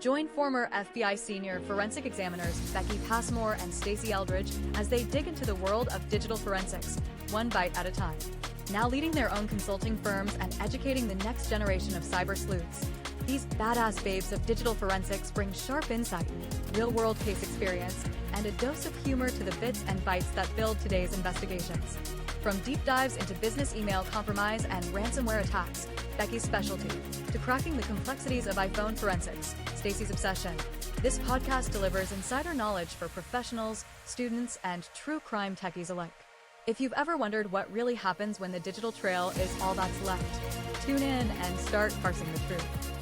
Join former FBI senior forensic examiners Becky, Passmore, and Stacy Eldridge as they dig into the world of digital forensics, one bite at a time. Now leading their own consulting firms and educating the next generation of cyber sleuths. These badass babes of digital forensics bring sharp insight, real-world case experience, and a dose of humor to the bits and bytes that build today's investigations. From deep dives into business email compromise and ransomware attacks, Becky's specialty, to cracking the complexities of iPhone forensics, Stacy's obsession. This podcast delivers insider knowledge for professionals, students, and true crime techies alike. If you've ever wondered what really happens when the digital trail is all that's left, tune in and start parsing the truth.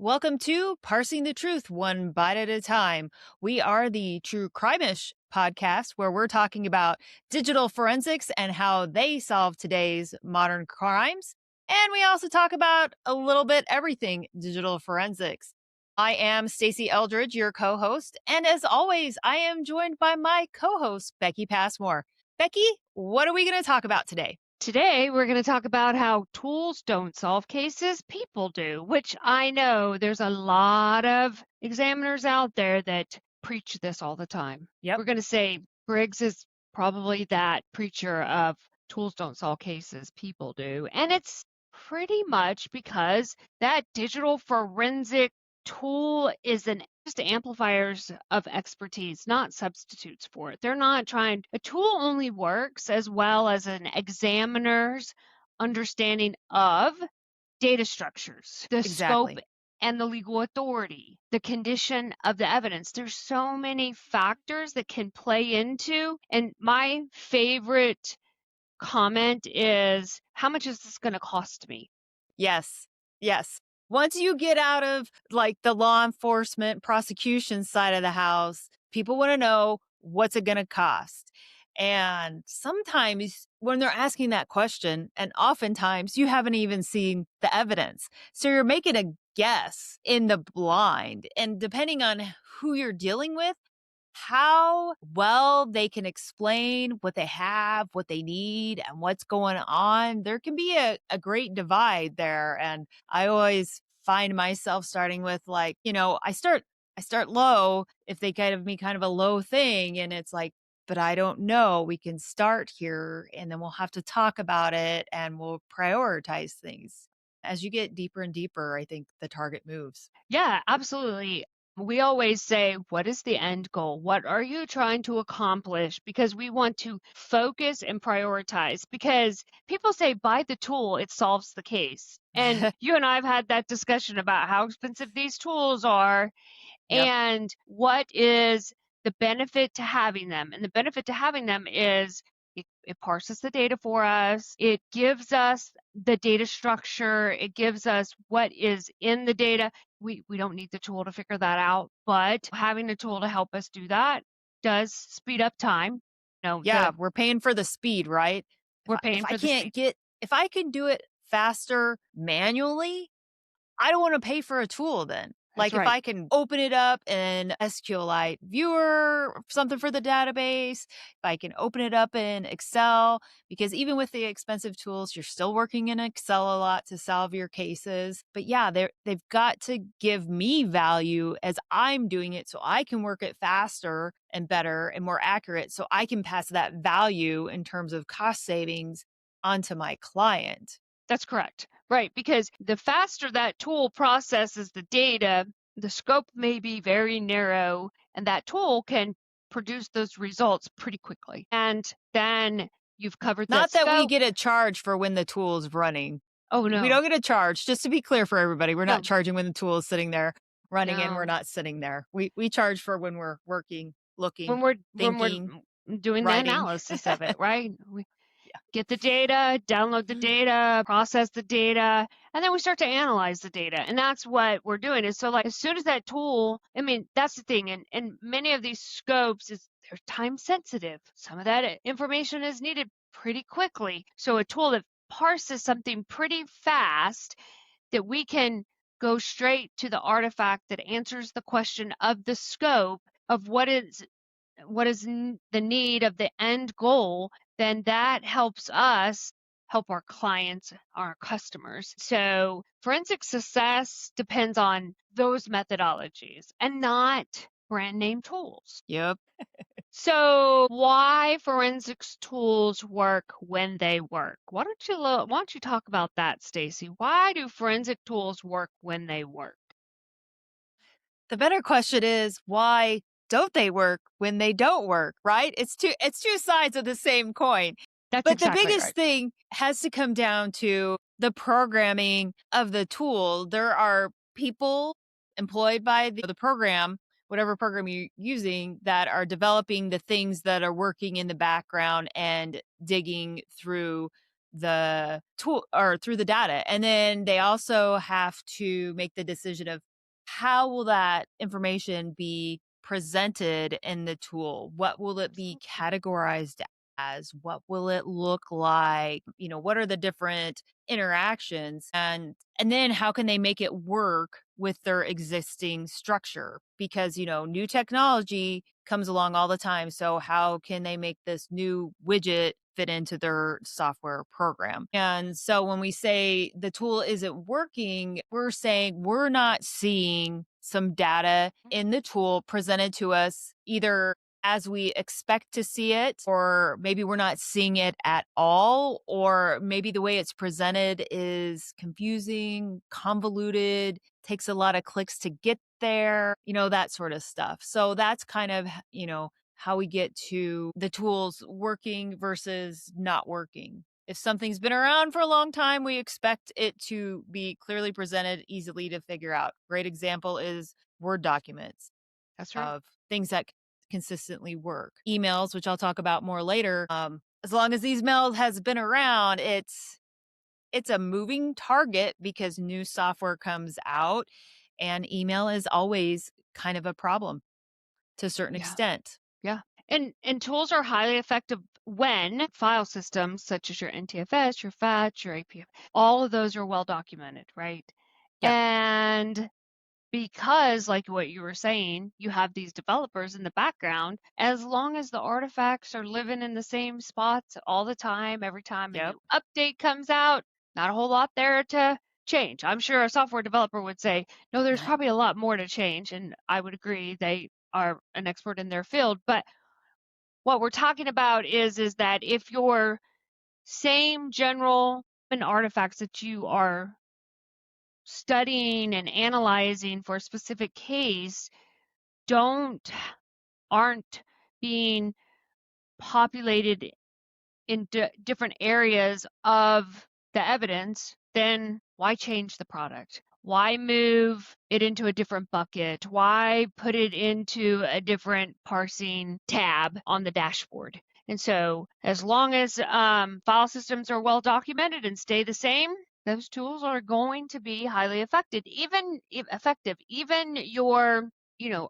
Welcome to Parsing the Truth, one bite at a time. We are the True Crime-ish podcast where we're talking about digital forensics and how they solve today's modern crimes. And we also talk about a little bit everything digital forensics. I am Stacy Eldridge, your co-host. And as always, I am joined by my co-host, Becky Passmore. Becky, what are we going to talk about today? Today, we're going to talk about how tools don't solve cases, people do, which I know there's a lot of examiners out there that preach this all the time. Yep. We're going to say Briggs is probably that preacher of tools don't solve cases, people do. And it's pretty much because that digital forensic tool is just amplifiers of expertise, not substitutes for it. They're not trying. A tool only works as well as an examiner's understanding of data structures, the scope and the legal authority, the condition of the evidence. There's so many factors that can play into. And my favorite comment is, how much is this going to cost me? Yes. Once you get out of like the law enforcement prosecution side of the house, people want to know, what's it going to cost? And sometimes when they're asking that question, and oftentimes you haven't even seen the evidence. So you're making a guess in the blind. And depending on who you're dealing with, how well they can explain what they have, what they need, and what's going on. There can be a great divide there. And I always find myself starting with I start low if they give me kind of a low thing. And it's like, but I don't know. We can start here and then we'll have to talk about it and we'll prioritize things. As you get deeper and deeper, I think the target moves. Yeah, absolutely. We always say, what is the end goal? What are you trying to accomplish? Because we want to focus and prioritize. Because people say, buy the tool, it solves the case. And you and I have had that discussion about how expensive these tools are. Yep. And what is the benefit to having them? And the benefit to having them is it parses the data for us. It gives us the data structure. It gives us what is in the data. We don't need the tool to figure that out, but having the tool to help us do that does speed up time. We're paying for the speed, right? We're paying for the speed. If I can do it faster manually, I don't want to pay for a tool then. If I can open it up in SQLite Viewer, something for the database, if I can open it up in Excel, because even with the expensive tools, you're still working in Excel a lot to solve your cases. But yeah, they've got to give me value as I'm doing it so I can work it faster and better and more accurate so I can pass that value in terms of cost savings onto my client. That's correct. Right. Because the faster that tool processes the data, the scope may be very narrow, and that tool can produce those results pretty quickly. And then you've covered Not that that we get a charge for when the tool is running. Oh, no. We don't get a charge. Just to be clear for everybody, we're not charging when the tool is sitting there running and we're not sitting there. We charge for when we're working, looking, thinking, when we're doing writing. The analysis of it, right? Get the data, download the data, process the data, and then we start to analyze the data. And that's what we're doing. And so as soon as that tool, that's the thing. And many of these scopes they're time sensitive. Some of that information is needed pretty quickly. So a tool that parses something pretty fast, that we can go straight to the artifact that answers the question of the scope of what is the need of the end goal, then that helps us help our clients, our customers. So forensic success depends on those methodologies and not brand name tools. Yep. So why forensics tools work when they work? Why don't you talk about that, Stacy? Why do forensic tools work when they work? The better question is, why don't they work when they don't work, right? It's two sides of the same coin. That's But the exactly biggest right. thing has to come down to the programming of the tool. There are people employed by the program, whatever program you're using, that are developing the things that are working in the background and digging through the tool or through the data. And then they also have to make the decision of how will that information be presented in the tool? What will it be categorized as? What will it look like? What are the different interactions? And then how can they make it work with their existing structure? Because, new technology comes along all the time. So how can they make this new widget fit into their software program? And so when we say the tool isn't working, we're saying we're not seeing some data in the tool presented to us either as we expect to see it, or maybe we're not seeing it at all, or maybe the way it's presented is confusing, convoluted, takes a lot of clicks to get there, that sort of stuff. So that's kind of, how we get to the tools working versus not working. If something's been around for a long time, we expect it to be clearly presented, easily to figure out. Great example is Word documents That's right. of things that consistently work. Emails, which I'll talk about more later. As long as these email has been around, it's a moving target because new software comes out, and email is always kind of a problem to a certain Yeah. extent. Yeah. And tools are highly effective when file systems such as your NTFS, your FAT, your APF, all of those are well documented, right? Yep. And because, like what you were saying, you have these developers in the background, as long as the artifacts are living in the same spots all the time, every time a Yep. new update comes out, not a whole lot there to change. I'm sure a software developer would say, no, there's probably a lot more to change. And I would agree, they are an expert in their field. But what we're talking about is that if your same general artifacts that you are studying and analyzing for a specific case aren't being populated in different areas of the evidence, then why change the product? Why move it into a different bucket? Why put it into a different parsing tab on the dashboard? And so as long as file systems are well documented and stay the same, those tools are going to be highly effective. Even your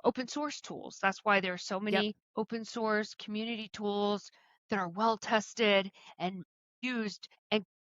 open source tools. That's why there are so many open source community tools that are well tested and used,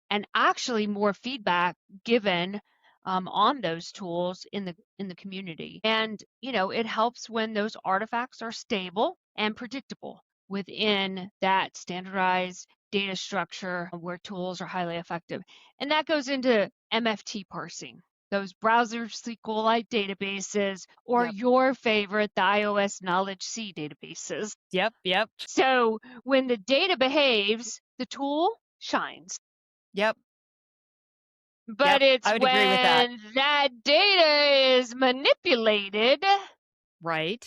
and actually more feedback given on those tools in the community. And it helps when those artifacts are stable and predictable within that standardized data structure where tools are highly effective. And that goes into MFT parsing, those browser SQLite databases, or your favorite, the iOS Knowledge C databases. Yep. So when the data behaves, the tool shines. Yep. But it's I would agree with that. when that data is manipulated Right.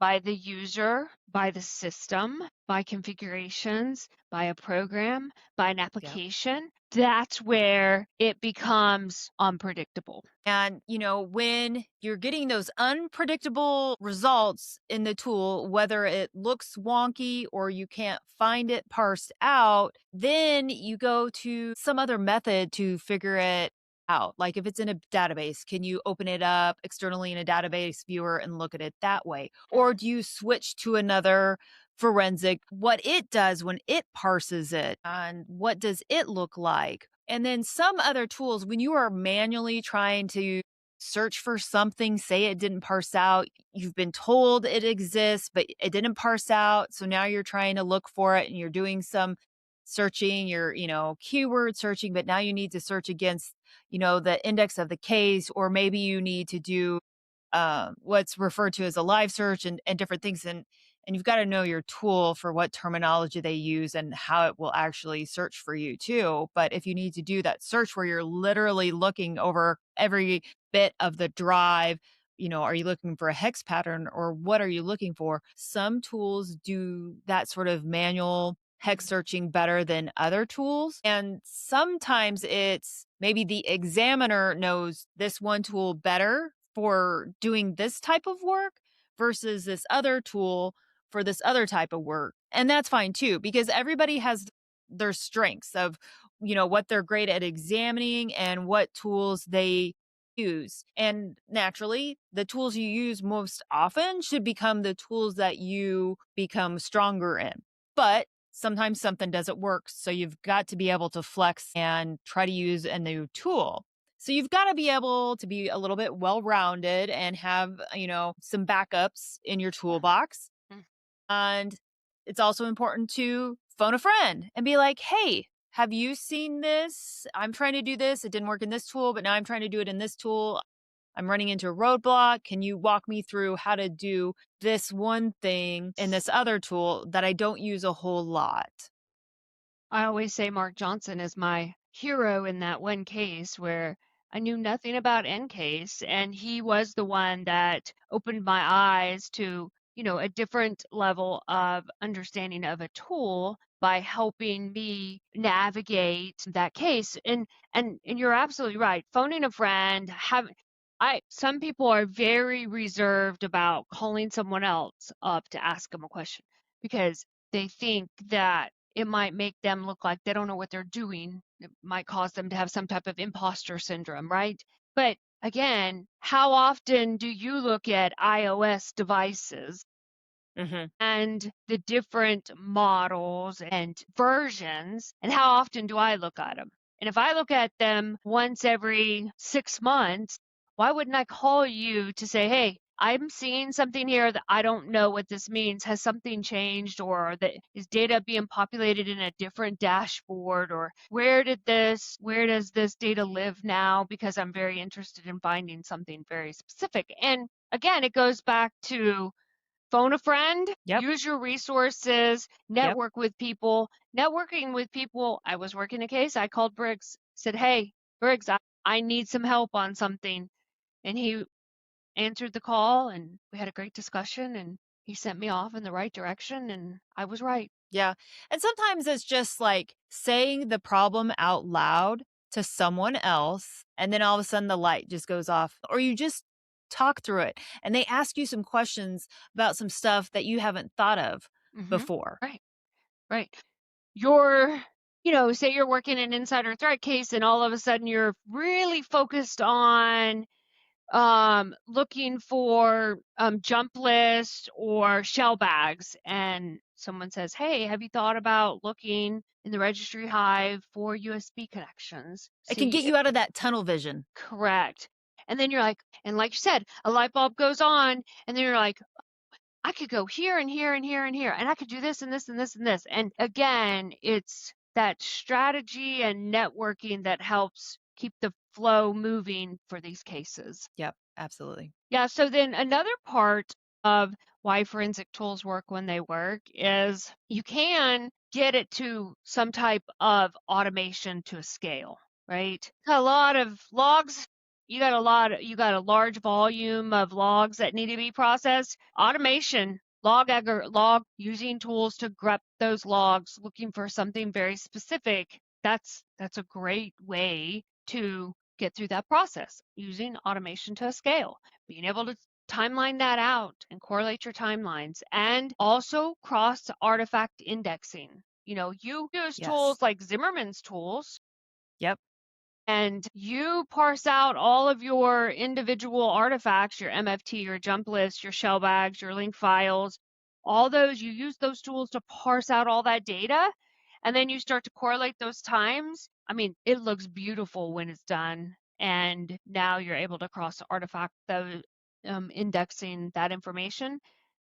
by the user, by the system, by configurations, by a program, by an application, that's where it becomes unpredictable. And, when you're getting those unpredictable results in the tool, whether it looks wonky or you can't find it parsed out, then you go to some other method to figure it out. Like if it's in a database, can you open it up externally in a database viewer and look at it that way? Or do you switch to another forensic, what it does when it parses it, and what does it look like? And then some other tools, when you are manually trying to search for something, say it didn't parse out, you've been told it exists, but it didn't parse out. So now you're trying to look for it and you're doing some searching your, keyword searching, but now you need to search against, the index of the case, or maybe you need to do what's referred to as a live search and different things. And you've got to know your tool for what terminology they use and how it will actually search for you too. But if you need to do that search where you're literally looking over every bit of the drive, are you looking for a hex pattern or what are you looking for? Some tools do that sort of manual hex searching better than other tools. And sometimes it's maybe the examiner knows this one tool better for doing this type of work versus this other tool for this other type of work. And that's fine too, because everybody has their strengths of, what they're great at examining and what tools they use. And naturally, the tools you use most often should become the tools that you become stronger in. But sometimes something doesn't work. So you've got to be able to flex and try to use a new tool. So you've got to be able to be a little bit well-rounded and have, some backups in your toolbox. Mm. And it's also important to phone a friend and be like, hey, have you seen this? I'm trying to do this. It didn't work in this tool, but now I'm trying to do it in this tool. I'm running into a roadblock. Can you walk me through how to do this one thing in this other tool that I don't use a whole lot? I always say Mark Johnson is my hero in that one case where I knew nothing about NCASE, and he was the one that opened my eyes to, a different level of understanding of a tool by helping me navigate that case. And you're absolutely right. Phoning a friend, some people are very reserved about calling someone else up to ask them a question because they think that it might make them look like they don't know what they're doing. It might cause them to have some type of imposter syndrome, right? But again, how often do you look at iOS devices and the different models and versions, and how often do I look at them? And if I look at them once every 6 months, why wouldn't I call you to say, hey, I'm seeing something here that I don't know what this means. Has something changed, or is data being populated in a different dashboard, or where does this data live now? Because I'm very interested in finding something very specific. And again, it goes back to phone a friend, use your resources, network with people. Networking with people, I was working a case, I called Briggs, said, hey, Briggs, I need some help on something. And he answered the call and we had a great discussion and he sent me off in the right direction and I was right. Yeah. And sometimes it's just like saying the problem out loud to someone else, and then all of a sudden the light just goes off, or you just talk through it and they ask you some questions about some stuff that you haven't thought of before. Right. Right. Say you're working an insider threat case and all of a sudden you're really focused on looking for jump lists or shell bags, and someone says, hey, have you thought about looking in the registry hive for USB connections? It can get you out of that tunnel vision. Correct. And then you're like, and like you said, a light bulb goes on, and then you're like, I could go here and here and here and here, and I could do this and this and this and this. And again, it's that strategy and networking that helps keep the flow moving for these cases. Yep, absolutely. Yeah. So then another part of why forensic tools work when they work is you can get it to some type of automation to a scale, right? A lot of logs. You got a large volume of logs that need to be processed. Automation, log using tools to grep those logs, looking for something very specific. That's a great way to get through that process using automation to a scale, being able to timeline that out and correlate your timelines, and also cross artifact indexing. You use tools like Zimmerman's tools. Yep. And you parse out all of your individual artifacts, your MFT, your jump lists, your shell bags, your link files, all those, you use those tools to parse out all that data. And then you start to correlate those times. I mean, it looks beautiful when it's done. And now you're able to cross artifact those, indexing that information.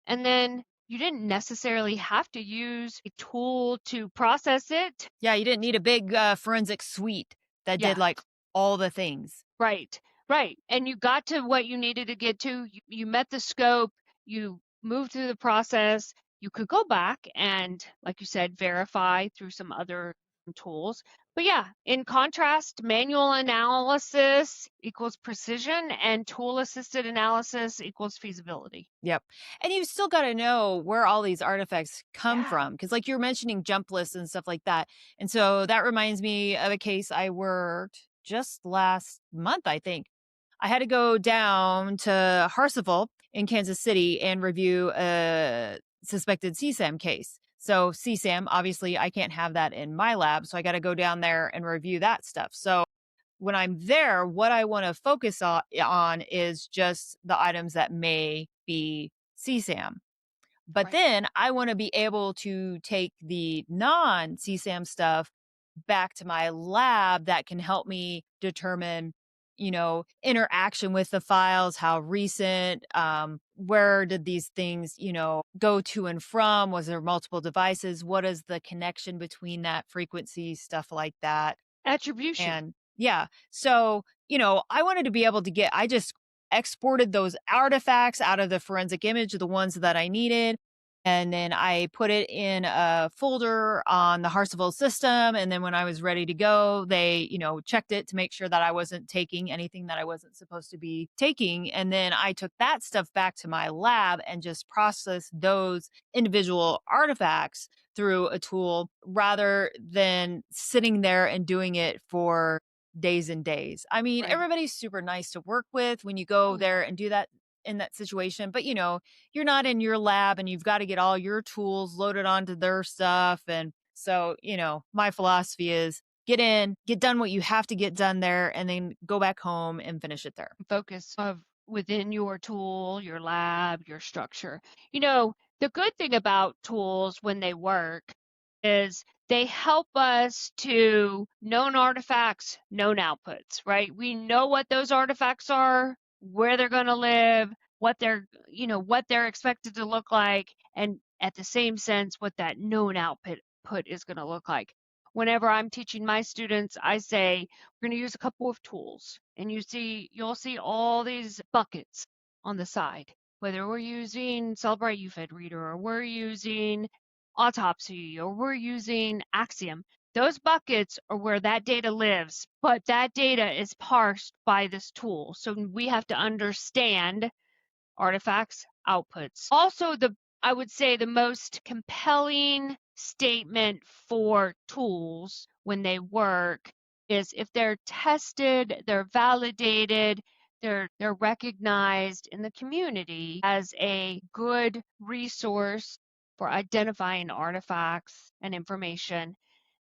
And then you didn't necessarily have to use a tool to process it. Yeah, you didn't need a big forensic suite that did Yeah. like all the things. Right, right. And you got to what you needed to get to. You met the scope, you moved through the process. You could go back and, like you said, verify through some other tools. But yeah, in contrast, manual analysis equals precision and tool-assisted analysis equals feasibility. Yep. And you've still got to know where all these artifacts come Yeah. from. Because, like, you're mentioning jump lists and stuff like that. And so that reminds me of a case I worked just last month, I think. I had to go down to Harseville in Kansas City and review a suspected CSAM case. So, CSAM, obviously, I can't have that in my lab. So, I got to go down there and review that stuff. So, when I'm there, what I want to focus on is just the items that may be CSAM. But Right. then I want to be able to take the non CSAM stuff back to my lab that can help me determine, interaction with the files, how recent, where did these things, go to and from? Was there multiple devices? What is the connection between that frequency, stuff like that? Attribution. And yeah, so, I wanted to be able to I just exported those artifacts out of the forensic image, the ones that I needed. And then I put it in a folder on the Harseville system. And then when I was ready to go, they, checked it to make sure that I wasn't taking anything that I wasn't supposed to be taking. And then I took that stuff back to my lab and just processed those individual artifacts through a tool rather than sitting there and doing it for days and days. I mean, Right. everybody's super nice to work with when you go Oh, there yeah. and do that in that situation, but you're not in your lab and you've got to get all your tools loaded onto their stuff. And so, my philosophy is get in, get done what you have to get done there, and then go back home and finish it there. Focus of within your tool, your lab, your structure. The good thing about tools when they work is they help us to known artifacts, known outputs, right? We know what those artifacts are, where they're going to live, what they're expected to look like, and at the same sense, what that known output is going to look like. Whenever I'm teaching my students, I say, we're going to use a couple of tools, and you'll see all these buckets on the side, whether we're using Celebrite UFED reader or we're using Autopsy or we're using Axiom. Those buckets are where that data lives, but that data is parsed by this tool. So we have to understand artifacts, outputs. Also, I would say the most compelling statement for tools when they work is if they're tested, they're validated, they're recognized in the community as a good resource for identifying artifacts and information,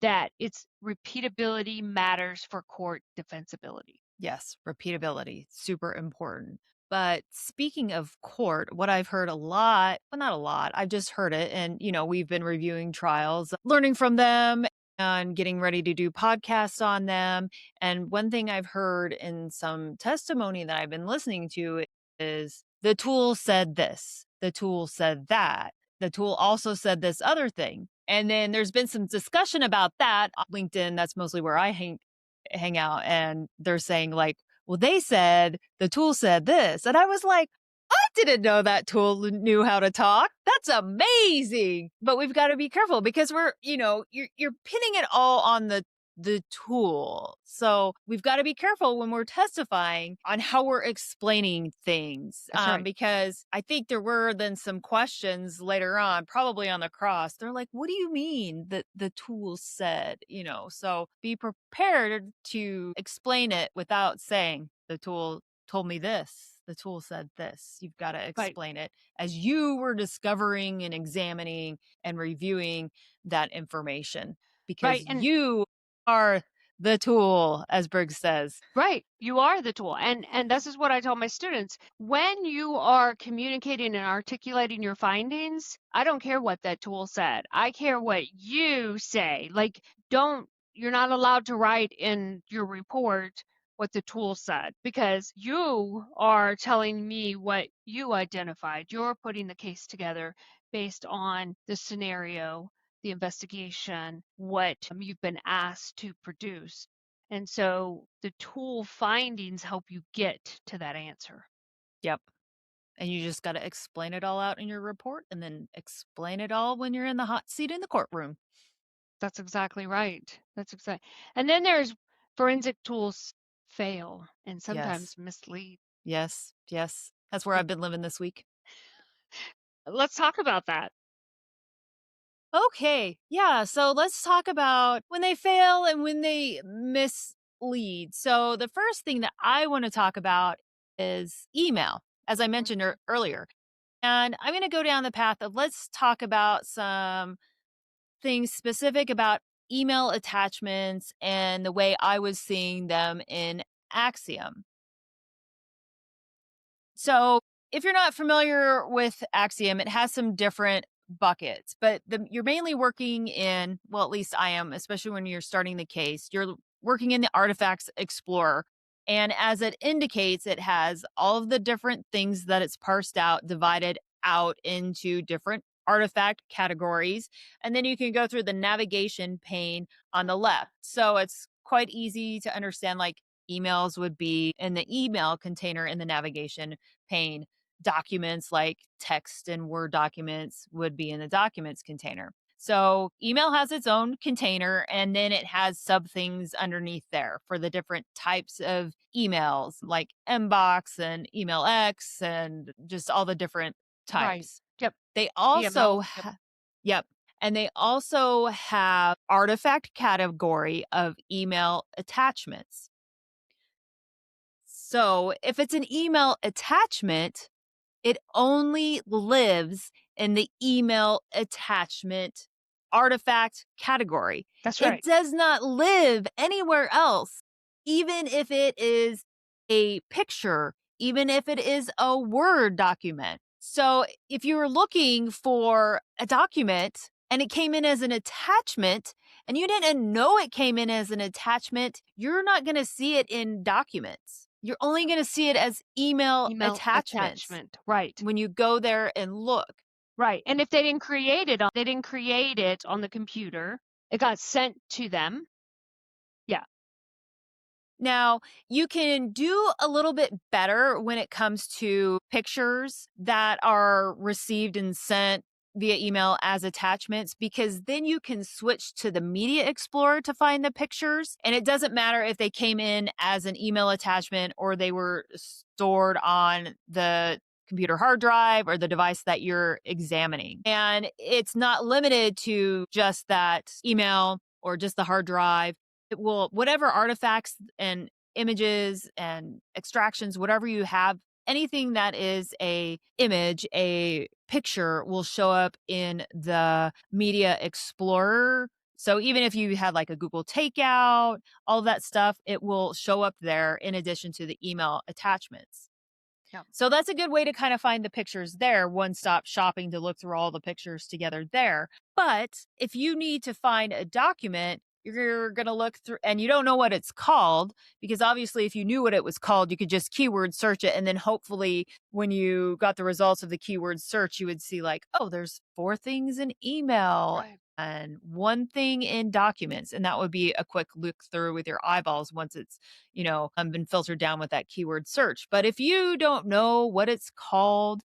that its repeatability matters for court defensibility. Yes, repeatability, super important. But speaking of court, what I've heard a lot, well, not a lot, I've just heard it. And, we've been reviewing trials, learning from them and getting ready to do podcasts on them. And one thing I've heard in some testimony that I've been listening to is the tool said this, the tool said that, the tool also said this other thing. And then there's been some discussion about that on LinkedIn. That's mostly where I hang out, and they're saying like, well, they said the tool said this. And I was like, I didn't know that tool knew how to talk. That's amazing. But we've got to be careful because you're pinning it all on the tool. So we've got to be careful when we're testifying on how we're explaining things. That's right. Because I think there were then some questions later on, probably on the cross. They're like, what do you mean that the tool said, so be prepared to explain it without saying the tool told me this. The tool said this. You've got to explain it as you were discovering and examining and reviewing that information because you are the tool, as Briggs says. Right. You are the tool. And this is what I tell my students. When you are communicating and articulating your findings, I don't care what that tool said. I care what you say. Like, you're not allowed to write in your report what the tool said because you are telling me what you identified. You're putting the case together. based on the scenario, the investigation, what you've been asked to produce. And so the tool findings help you get to that answer. Yep. And you just got to explain it all out in your report and then explain it all when you're in the hot seat in the courtroom. That's exactly right. That's exactly. And then there's forensic tools fail and sometimes Yes. mislead. Yes. Yes. That's where I've been living this week. Let's talk about that. Okay. Yeah. So let's talk about when they fail and when they mislead. So the first thing that I want to talk about is email, as I mentioned earlier. And I'm going to go down the path of let's talk about some things specific about email attachments and the way I was seeing them in Axiom. So, if you're not familiar with Axiom, it has some different buckets, but you're mainly working in, well, at least I am, especially when you're starting the case, you're working in the Artifacts Explorer. And as it indicates, it has all of the different things that it's parsed out, divided out into different artifact categories. And then you can go through the navigation pane on the left. So it's quite easy to understand, like, emails would be in the email container in the navigation pane. Documents like text and Word documents would be in the documents container. So email has its own container, and then it has sub things underneath there for the different types of emails like inbox and email X and just all the different Right. types. Yep. They also Yep. yep. And they also have artifact category of email attachments. So if it's an email attachment, it only lives in the email attachment artifact category. That's right. It does not live anywhere else, even if it is a picture, even if it is a Word document. So if you were looking for a document and it came in as an attachment and you didn't know it came in as an attachment, you're not going to see it in documents. You're only going to see it as email attachments attachment. Right. when you go there and look. Right. And if they didn't create it on the computer, it got sent to them. Yeah. Now, you can do a little bit better when it comes to pictures that are received and sent via email as attachments, because then you can switch to the Media Explorer to find the pictures. And it doesn't matter if they came in as an email attachment or they were stored on the computer hard drive or the device that you're examining. And it's not limited to just that email or just the hard drive. It will, whatever artifacts and images and extractions, whatever you have, anything that is a image, a picture will show up in the Media Explorer. So even if you had like a Google Takeout, all of that stuff, it will show up there in addition to the email attachments. Yeah. So that's a good way to kind of find the pictures there, one-stop shopping to look through all the pictures together there. But if you need to find a document, you're going to look through and you don't know what it's called, because obviously if you knew what it was called, you could just keyword search it. And then hopefully when you got the results of the keyword search, you would see like, oh, there's 4 things in email. Right. And 1 thing in documents. And that would be a quick look through with your eyeballs once it's, been filtered down with that keyword search. But if you don't know what it's called,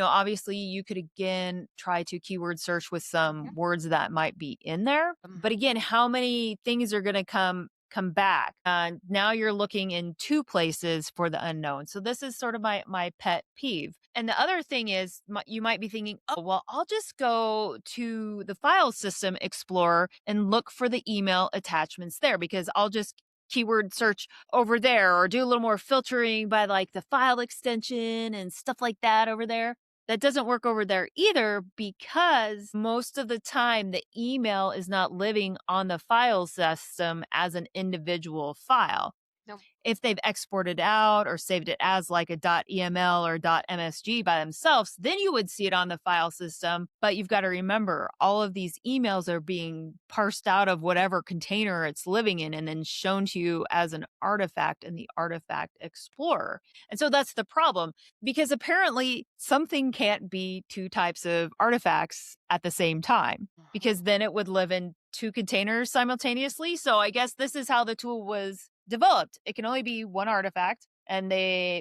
obviously you could again try to keyword search with some words that might be in there. But again, how many things are going to come back? Now you're looking in 2 places for the unknown. So this is sort of my pet peeve. And the other thing is you might be thinking, oh, well, I'll just go to the file system explorer and look for the email attachments there, because I'll just keyword search over there or do a little more filtering by like the file extension and stuff like that over there. That doesn't work over there either, because most of the time the email is not living on the file system as an individual file. No. If they've exported out or saved it as like a .eml or .msg by themselves, then you would see it on the file system. But you've got to remember, all of these emails are being parsed out of whatever container it's living in and then shown to you as an artifact in the Artifact Explorer. And so that's the problem, because apparently something can't be two types of artifacts at the same time, because then it would live in two containers simultaneously. So I guess this is how the tool was developed. It can only be one artifact, and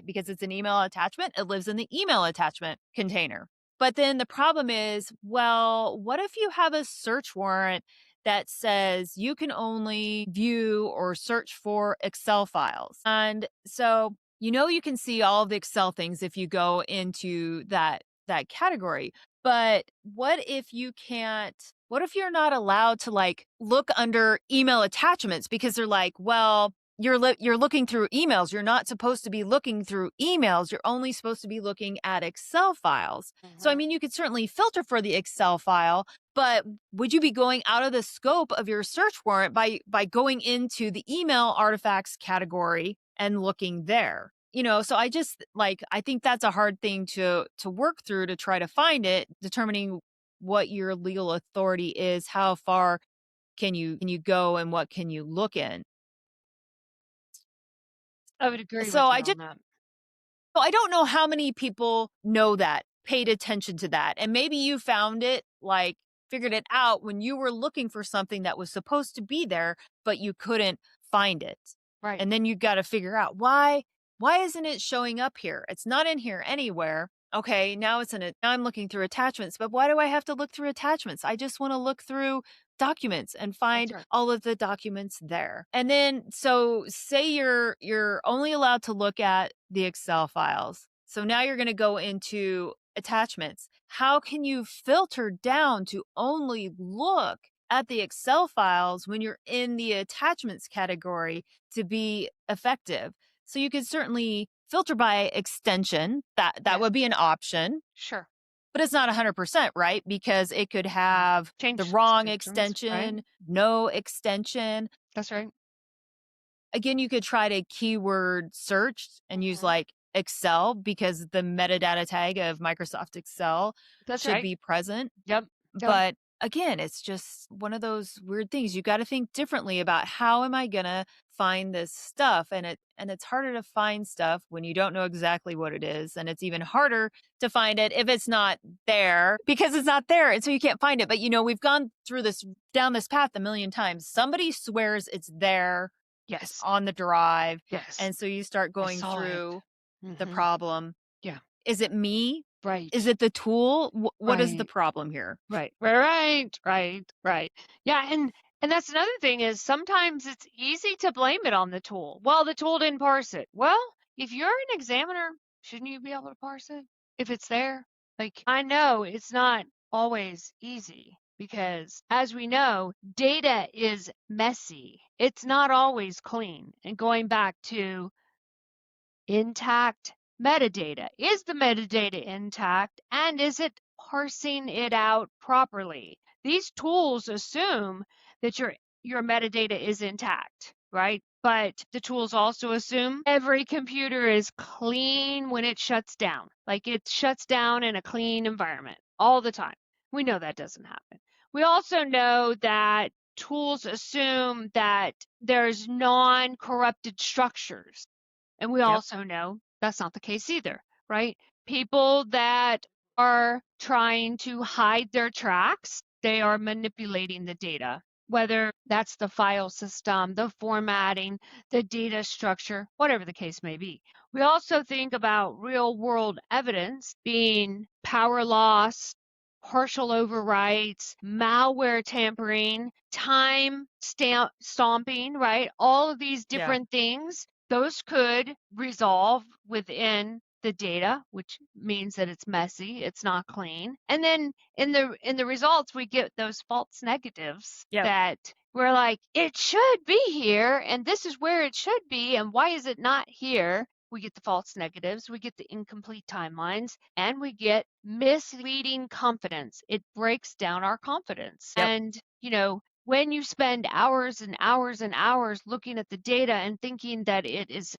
because it's an email attachment, it lives in the email attachment container. But then the problem is, well, what if you have a search warrant that says you can only view or search for Excel files? And so, you can see all of the Excel things if you go into that category. But what if you're not allowed to like look under email attachments, because they're like, well, you're looking through emails. You're not supposed to be looking through emails. You're only supposed to be looking at Excel files. So, I mean, you could certainly filter for the Excel file, but would you be going out of the scope of your search warrant by going into the email artifacts category and looking there? So I think that's a hard thing to work through, to try to find it, determining what your legal authority is, how far can you go, and what can you look in. I would agree So with you on that. I don't know how many people know that, paid attention to that. And maybe you found it, like figured it out when you were looking for something that was supposed to be there, but you couldn't find it. Right. And then you got to figure out why isn't it showing up here? It's not in here anywhere. Okay, now I'm looking through attachments, but why do I have to look through attachments? I just want to look through documents and find all of the documents there. And then, so say you're only allowed to look at the Excel files. So now you're going to go into attachments. How can you filter down to only look at the Excel files when you're in the attachments category to be effective? So you could certainly filter by extension. That would be an option. Sure. But it's not 100%, right? Because it could have the wrong extension, no extension. That's right. Again, you could try to keyword search and use like Excel, because the metadata tag of Microsoft Excel should be present. Yep. But again, it's just one of those weird things. You got to think differently about, how am I going to find this stuff? And it's harder to find stuff when you don't know exactly what it is. And it's even harder to find it if it's not there, because it's not there. And so you can't find it. But we've gone down this path a million times. Somebody swears it's there. Yes. It's on the drive. Yes. And so you start going through the problem. Yeah. Is it me? Right. Is it the tool? What is the problem here? Right. Yeah. And that's another thing, is sometimes it's easy to blame it on the tool. Well, the tool didn't parse it. Well, if you're an examiner, shouldn't you be able to parse it if it's there? Like, I know it's not always easy, because as we know, data is messy. It's not always clean. And going back to intact metadata. Is the metadata intact, and is it parsing it out properly? These tools assume that your metadata is intact, right? But the tools also assume every computer is clean when it shuts down. Like, it shuts down in a clean environment all the time. We know that doesn't happen. We also know that tools assume that there's non-corrupted structures. And we also know that's not the case either, right? People that are trying to hide their tracks, they are manipulating the data, whether that's the file system, the formatting, the data structure, whatever the case may be. We also think about real world evidence being power loss, partial overwrites, malware tampering, time stomping, right? All of these different things. Those could resolve within the data, which means that it's messy, it's not clean. And then in the results, we get those false negatives that we're like, it should be here, and this is where it should be, and why is it not here? We get the false negatives, we get the incomplete timelines, and we get misleading confidence. It breaks down our confidence. And, when you spend hours and hours and hours looking at the data and thinking that it's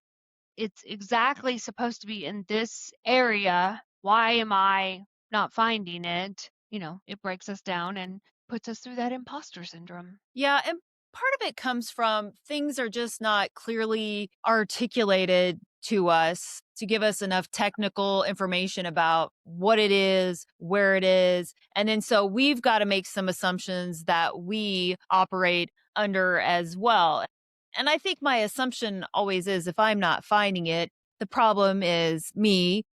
exactly supposed to be in this area, why am I not finding it? It breaks us down and puts us through that imposter syndrome. Yeah, and part of it comes from things are just not clearly articulated to us to give us enough technical information about what it is, where it is. And then so we've got to make some assumptions that we operate under as well. And I think my assumption always is if I'm not finding it, the problem is me.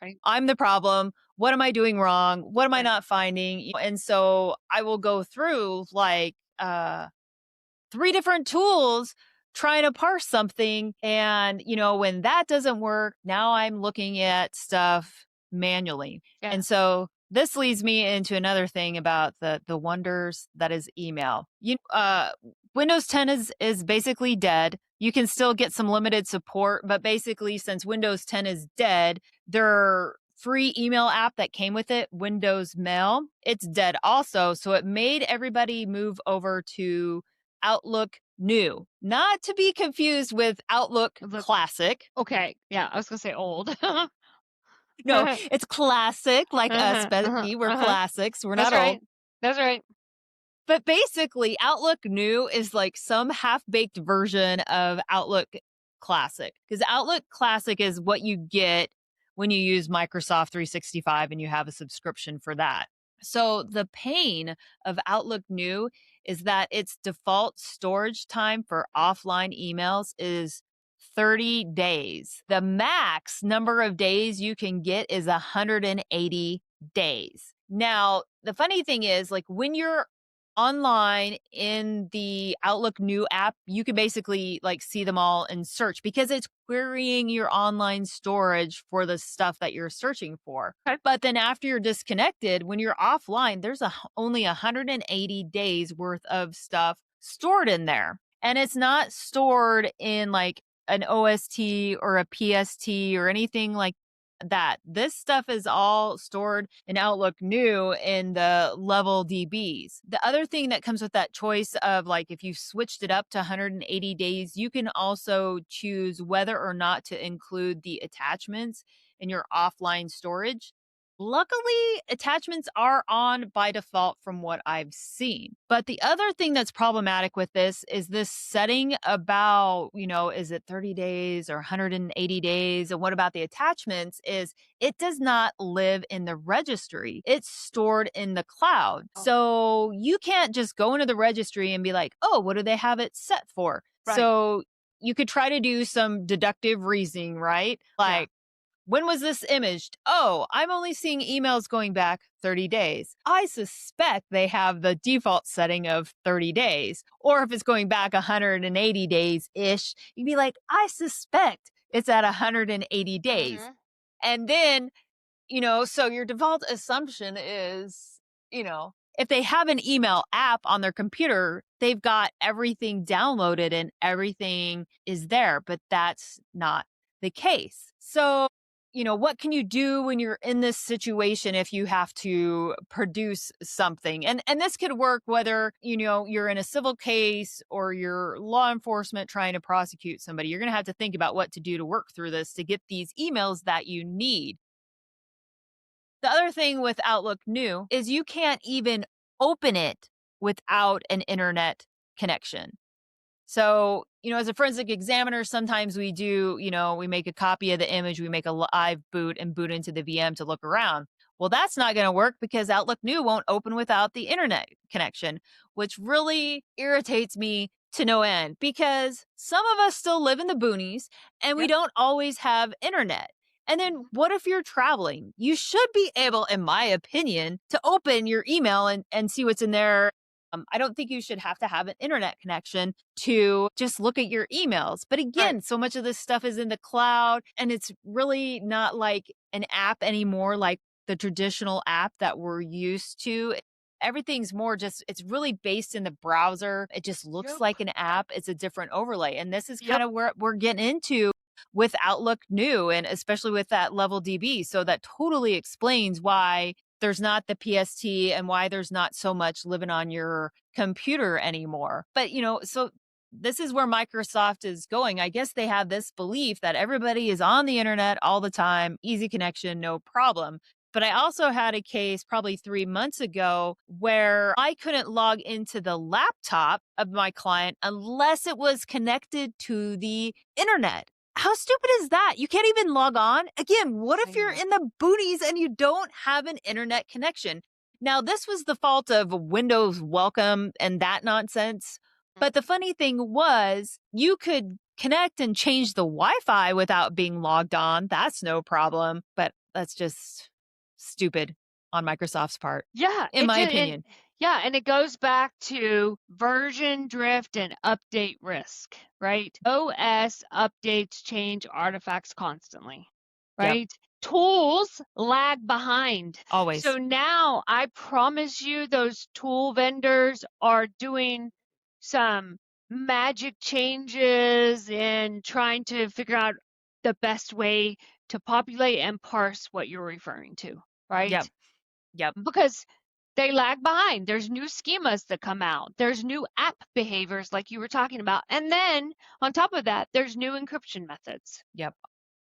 Right. I'm the problem. What am I doing wrong? What am I Right. not finding? And so I will go through like 3 different tools trying to parse something. And, when that doesn't work, now I'm looking at stuff manually. Yeah. And so this leads me into another thing about the wonders that is email. Windows 10 is basically dead. You can still get some limited support, but basically since Windows 10 is dead, their free email app that came with it, Windows Mail, it's dead also. So it made everybody move over to Outlook New, not to be confused with Outlook Classic. Okay. Yeah, I was going to say old. No, it's classic like us, Becky. We're classics. We're That's not right. old. That's right. But basically, Outlook New is like some half-baked version of Outlook Classic, because Outlook Classic is what you get when you use Microsoft 365 and you have a subscription for that. So the pain of Outlook New is that its default storage time for offline emails is 30 days. The max number of days you can get is 180 days. Now, the funny thing is, like when you're online in the Outlook New app, you can basically like see them all and search because it's querying your online storage for the stuff that you're searching for. Okay. But then after you're disconnected, when you're offline, there's only 180 days worth of stuff stored in there. And it's not stored in like an OST or a PST or anything like that. This stuff is all stored in Outlook New in the level DBs. The other thing that comes with that choice of like if you switched it up to 180 days, you can also choose whether or not to include the attachments in your offline storage. Luckily, attachments are on by default from what I've seen. But the other thing that's problematic with this is this setting about, is it 30 days or 180 days? And what about the attachments is it does not live in the registry. It's stored in the cloud. Oh. So you can't just go into the registry and be like, oh, what do they have it set for? Right. So you could try to do some deductive reasoning, right? Like, when was this imaged? Oh, I'm only seeing emails going back 30 days. I suspect they have the default setting of 30 days. Or if it's going back 180 days-ish, you'd be like, I suspect it's at 180 days. Mhm. And then, so your default assumption is, if they have an email app on their computer, they've got everything downloaded and everything is there, but that's not the case. So, what can you do when you're in this situation if you have to produce something? And this could work whether, you're in a civil case or you're law enforcement trying to prosecute somebody. You're going to have to think about what to do to work through this to get these emails that you need. The other thing with Outlook New is you can't even open it without an internet connection. So, as a forensic examiner, sometimes we do, we make a copy of the image, we make a live boot and boot into the VM to look around. Well, that's not going to work because Outlook New won't open without the internet connection, which really irritates me to no end because some of us still live in the boonies and we don't always have internet. And then what if you're traveling? You should be able, in my opinion, to open your email and see what's in there. I don't think you should have to have an internet connection to just look at your emails. But again, so much of this stuff is in the cloud and it's really not like an app anymore, like the traditional app that we're used to. Everything's more just, it's really based in the browser. It just looks like an app. It's a different overlay. And this is kind of where we're getting into with Outlook New and especially with that level DB. So that totally explains why there's not the PST and why there's not so much living on your computer anymore. But, so this is where Microsoft is going. I guess they have this belief that everybody is on the internet all the time, easy connection, no problem. But I also had a case probably 3 months ago where I couldn't log into the laptop of my client unless it was connected to the internet. How stupid is that? You can't even log on. Again, what if you're in the boonies and you don't have an internet connection? Now, this was the fault of Windows Welcome and that nonsense. But the funny thing was, you could connect and change the Wi-Fi without being logged on. That's no problem. But that's just stupid on Microsoft's part. Yeah. In my opinion. And it goes back to version drift and update risk, right? OS updates change artifacts constantly, right? Yep. Tools lag behind. Always. So now I promise you those tool vendors are doing some magic changes and trying to figure out the best way to populate and parse what you're referring to, right? Yep. Because they lag behind. There's new schemas that come out. There's new app behaviors like you were talking about. And then on top of that, there's new encryption methods. Yep.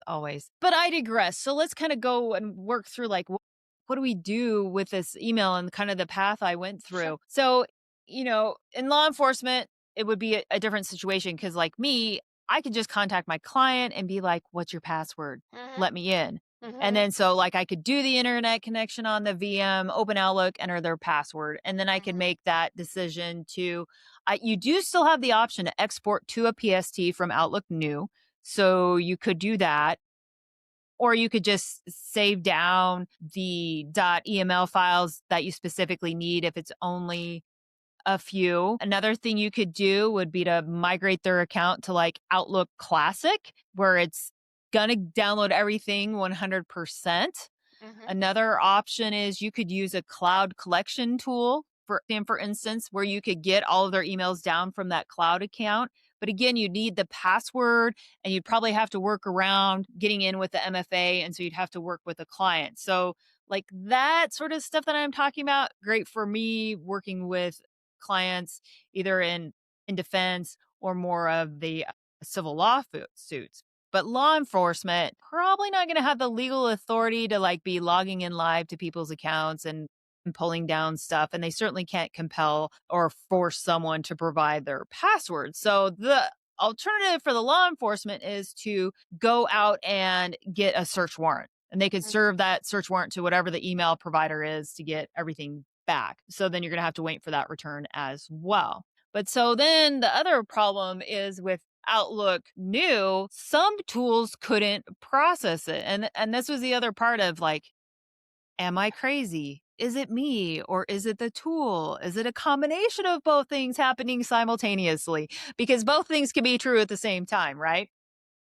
Always. But I digress. So let's kind of go and work through what do we do with this email and kind of the path I went through. Sure. So, in law enforcement, it would be a different situation because like me, I could just contact my client and be like, what's your password? Mm-hmm. Let me in. Mm-hmm. And then so I could do the internet connection on the VM, open Outlook, enter their password. And then I could make that decision you do still have the option to export to a PST from Outlook New. So you could do that. Or you could just save down the .eml files that you specifically need if it's only a few. Another thing you could do would be to migrate their account to Outlook Classic, where it's going to download everything 100%. Mm-hmm. Another option is you could use a cloud collection tool, for instance, where you could get all of their emails down from that cloud account. But again, you need the password and you'd probably have to work around getting in with the MFA. And so you'd have to work with a client. So that sort of stuff that I'm talking about, great for me working with clients either in defense or more of the civil lawsuits. But law enforcement, probably not going to have the legal authority to be logging in live to people's accounts and pulling down stuff. And they certainly can't compel or force someone to provide their password. So the alternative for the law enforcement is to go out and get a search warrant. And they could serve that search warrant to whatever the email provider is to get everything back. So then you're going to have to wait for that return as well. But so then the other problem is with Outlook New, some tools couldn't process it. And this was the other part of am I crazy? Is it me or is it the tool? Is it a combination of both things happening simultaneously? Because both things can be true at the same time, right?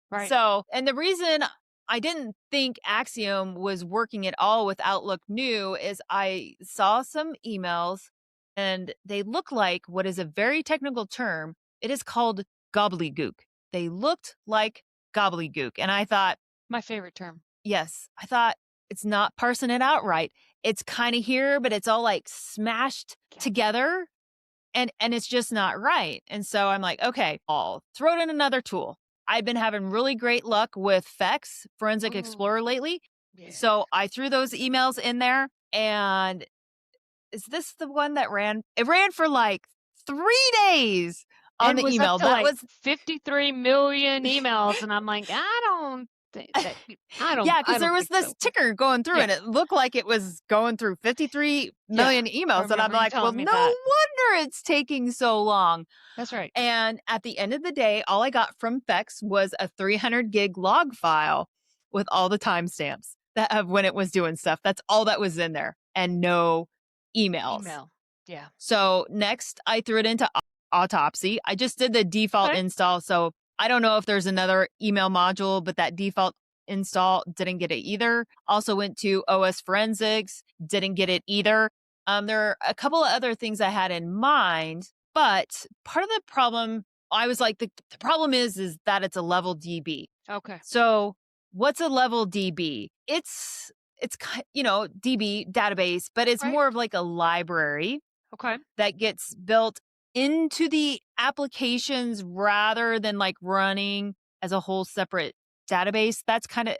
Right. So, and the reason I didn't think Axiom was working at all with Outlook New is I saw some emails and they look like what is a very technical term. It is called gobbledygook. They looked like gobbledygook. And I thought, my favorite term. Yes. I thought it's not parsing it out right. It's kind of here, but it's all smashed together and it's just not right. And so I'm like, okay, I'll throw in another tool. I've been having really great luck with Fex Forensic Explorer lately. Yeah. So I threw those emails in there and is this the one that ran? It ran for 3 days on the email. That was 53 million emails. And I'm like, I don't. Yeah, because there was this ticker going through and it looked like it was going through 53 million emails. And I'm like, well, no wonder it's taking so long. That's right. And at the end of the day, all I got from Fex was a 300 gig log file with all the timestamps of when it was doing stuff. That's all that was in there and no emails. Yeah. So next I threw it into Autopsy. I just did the default install. So I don't know if there's another email module, but that default install didn't get it either. Also went to OS Forensics, didn't get it either. There are a couple of other things I had in mind, but part of the problem, I was like, the problem is that it's a level DB. Okay. So what's a level DB? It's it's, DB database, but it's Right. more of like a library Okay. that gets built into the applications rather than like running as a whole separate database. That's kind of,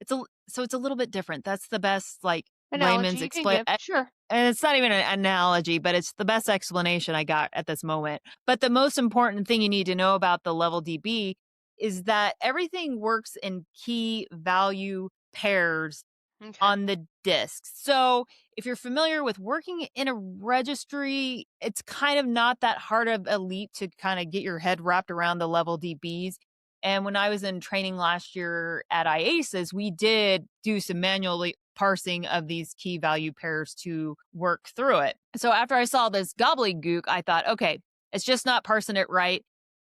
it's a little bit different. That's the best like Analogy layman's you can explain. give. Sure. And it's not even an analogy, but it's the best explanation I got at this moment. But the most important thing you need to know about the level DB is that everything works in key value pairs Okay. on the disk. So if you're familiar with working in a registry, it's kind of not that hard of a leap to kind of get your head wrapped around the level DBs. And when I was in training last year at IASIS, we did do some manually parsing of these key value pairs to work through it. So after I saw this gobbledygook, I thought, okay, it's just not parsing it right.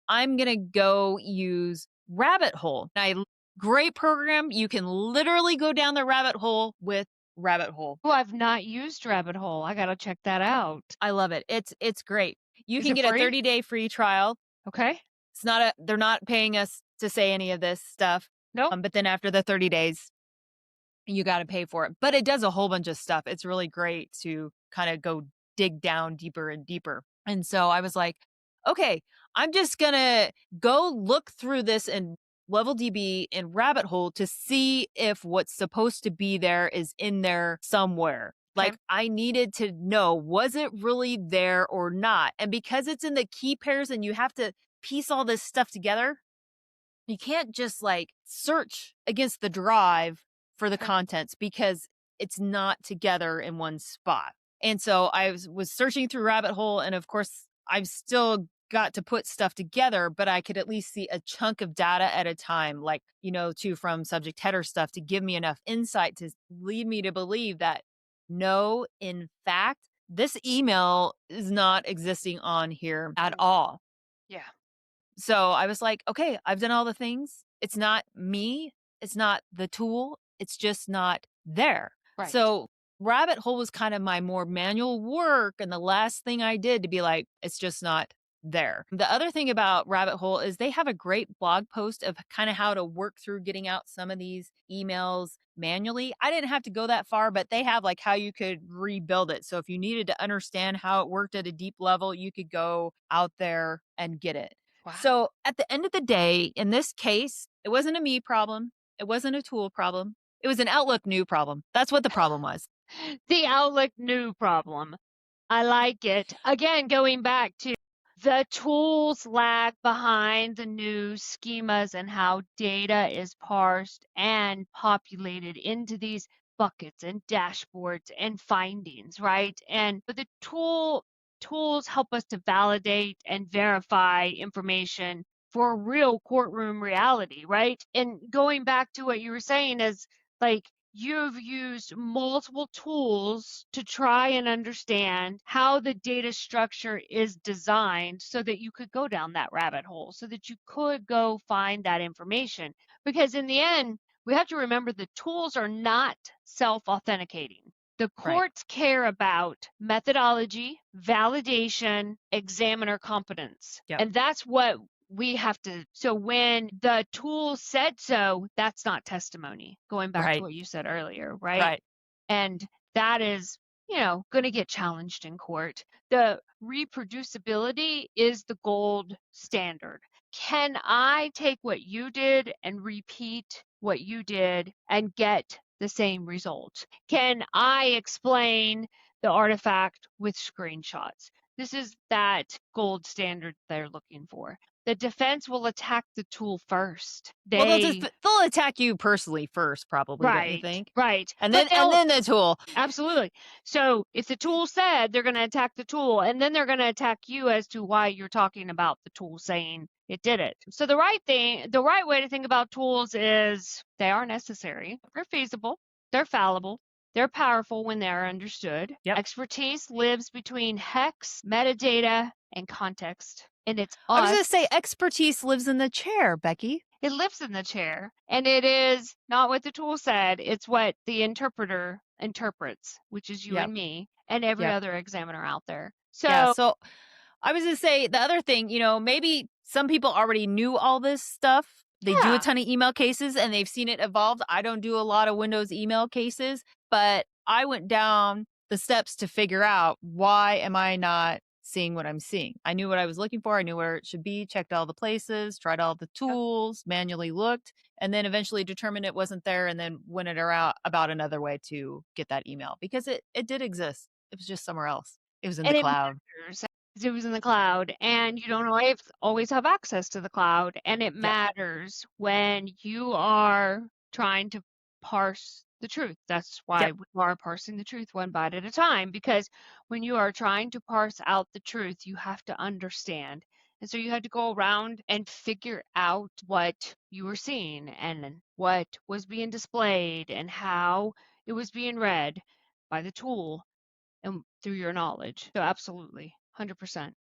I'm going to go use Rabbit Hole. Great program. You can literally go down the rabbit hole with Rabbit Hole. Oh, I've not used Rabbit Hole. I got to check that out. I love it. It's great. You Is can it get free? a 30-day free trial. Okay. They're not paying us to say any of this stuff. No. But then after the 30 days, you got to pay for it. But it does a whole bunch of stuff. It's really great to kind of go dig down deeper and deeper. And so I was like, okay, I'm just going to go look through this and level DB in Rabbit Hole to see if what's supposed to be there is in there somewhere. Okay. Like I needed to know, was it really there or not? And because it's in the key pairs and you have to piece all this stuff together, you can't just like search against the drive for the Okay. contents because it's not together in one spot. And so I was searching through Rabbit Hole, and of course I've still got to put stuff together, but I could at least see a chunk of data at a time, like, from subject header stuff to give me enough insight to lead me to believe that no, in fact, this email is not existing on here at all. Yeah. So I was like, okay, I've done all the things. It's not me. It's not the tool. It's just not there. Right. So Rabbit Hole was kind of my more manual work. And the last thing I did to be like, it's just not there. The other thing about Rabbit Hole is they have a great blog post of kind of how to work through getting out some of these emails manually. I didn't have to go that far, but they have like how you could rebuild it. So if you needed to understand how it worked at a deep level, you could go out there and get it. Wow. So at the end of the day, in this case, it wasn't a me problem. It wasn't a tool problem. It was an Outlook new problem. That's what the problem was. The Outlook new problem. I like it. Again, going back to the tools lag behind the new schemas and how data is parsed and populated into these buckets and dashboards and findings, right? But the tools help us to validate and verify information for real courtroom reality, right? And going back to what you were saying is like you've used multiple tools to try and understand how the data structure is designed so that you could go down that rabbit hole, so that you could go find that information. Because in the end, we have to remember the tools are not self-authenticating. The courts care about methodology, validation, examiner competence. Yep. And that's what we have to. So when the tool said so, that's not testimony. Going back to what you said earlier, right? Right. And that is, going to get challenged in court. The reproducibility is the gold standard. Can I take what you did and repeat what you did and get the same result? Can I explain the artifact with screenshots? This is that gold standard they're looking for. The defense will attack the tool first. They'll attack you personally first, probably, don't you think? Right. And then the tool. Absolutely. So if the tool said, they're going to attack the tool, and then they're going to attack you as to why you're talking about the tool saying it did it. So the right way to think about tools is they are necessary. They're feasible. They're fallible. They're powerful when they're understood. Yep. Expertise lives between hex, metadata, and context. And it's I was going to say expertise lives in the chair, Becky. It lives in the chair. And it is not what the tool said. It's what the interpreter interprets, which is you and me and every other examiner out there. So I was going to say the other thing, maybe some people already knew all this stuff. They do a ton of email cases and they've seen it evolved. I don't do a lot of Windows email cases. but I went down the steps to figure out, why am I not seeing what I'm seeing? I knew what I was looking for. I knew where it should be, checked all the places, tried all the tools, manually looked, and then eventually determined it wasn't there, and then went it around about another way to get that email, because it did exist. It was just somewhere else. It was in the And it cloud. matters. It was in the cloud, and you don't always have access to the cloud. And it Yep. matters when you are trying to parse the truth. That's why Yep. we are parsing the truth one byte at a time, because when you are trying to parse out the truth, you have to understand. And so you had to go around and figure out what you were seeing and what was being displayed and how it was being read by the tool and through your knowledge. So absolutely, 100%.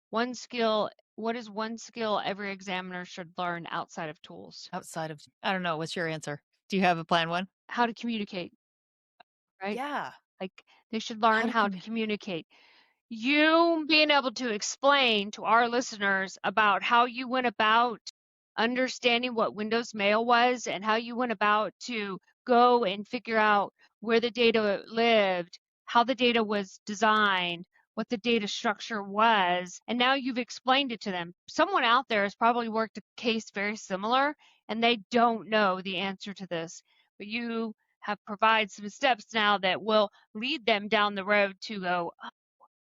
One skill, what is one skill every examiner should learn outside of tools? Outside of, I don't know. What's your answer? Do you have a plan one? How to communicate, right? Yeah. Like they should learn How to how to communicate. You being able to explain to our listeners about how you went about understanding what Windows Mail was and how you went about to go and figure out where the data lived, how the data was designed, what the data structure was, and now you've explained it to them. Someone out there has probably worked a case very similar and they don't know the answer to this, but you have provided some steps now that will lead them down the road to go, oh,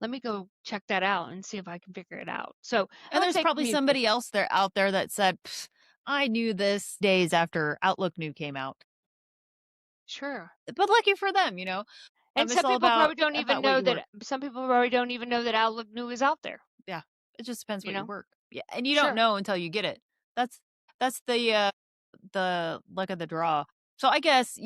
let me go check that out and see if I can figure it out. So, I And would there's say probably communicate. somebody else out there that said, I knew this days after Outlook New came out. Sure. But lucky for them, you know. And It's some all people probably about don't even what know you work. that. Some people probably don't even know that Outlook New is out there. Yeah. It just depends You what you know. work. Yeah. And you don't Sure. know until you get it. That's the luck of the draw. So I guess,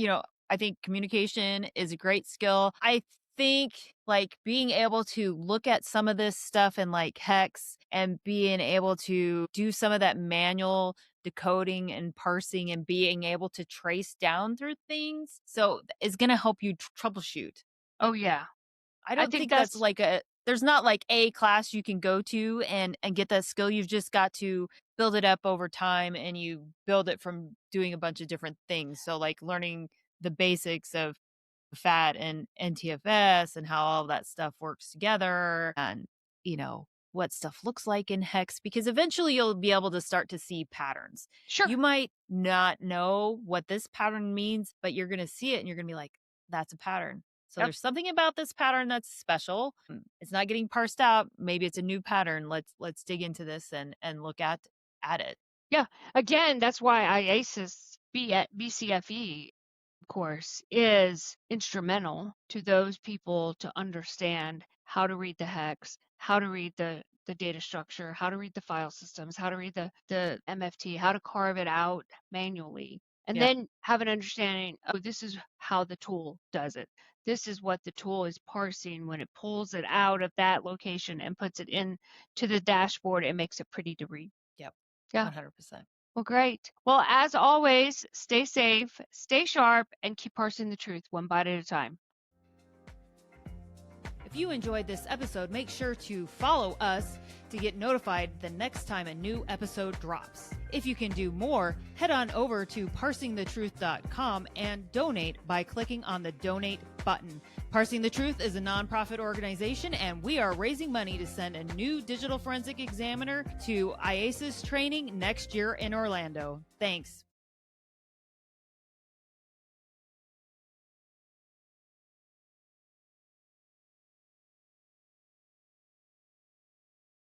I think communication is a great skill. I think like being able to look at some of this stuff in like hex and being able to do some of that manual decoding and parsing and being able to trace down through things, so is going to help you troubleshoot. Oh yeah. I I don't think think that's that's like there's not like a class you can go to and get that skill. You've just got to build it up over time, and you build it from doing a bunch of different things. So like learning the basics of FAT and NTFS and how all that stuff works together, and what stuff looks like in hex, because eventually you'll be able to start to see patterns. sure. You might not know what this pattern means, but you're going to see it and you're going to be like, that's a pattern. So Yep. there's something about this pattern that's special. It's not getting parsed out. Maybe it's a new pattern. Let's dig into this and look at it. Yeah. Again, that's why IASIS BCFE course is instrumental to those people to understand how to read the hex, how to read the data structure, how to read the file systems, how to read the MFT, how to carve it out manually, and Yeah. then have an understanding, oh, this is how the tool does it. This is what the tool is parsing when it pulls it out of that location and puts it in to the dashboard and makes it pretty to read. Yep. Yeah. 100%. Well, great. Well, as always, stay safe, stay sharp, and keep parsing the truth one byte at a time. If you enjoyed this episode, make sure to follow us to get notified the next time a new episode drops. If you can do more, head on over to parsingthetruth.com and donate by clicking on the donate button. Parsing the Truth is a nonprofit organization, and we are raising money to send a new digital forensic examiner to IASIS training next year in Orlando. Thanks.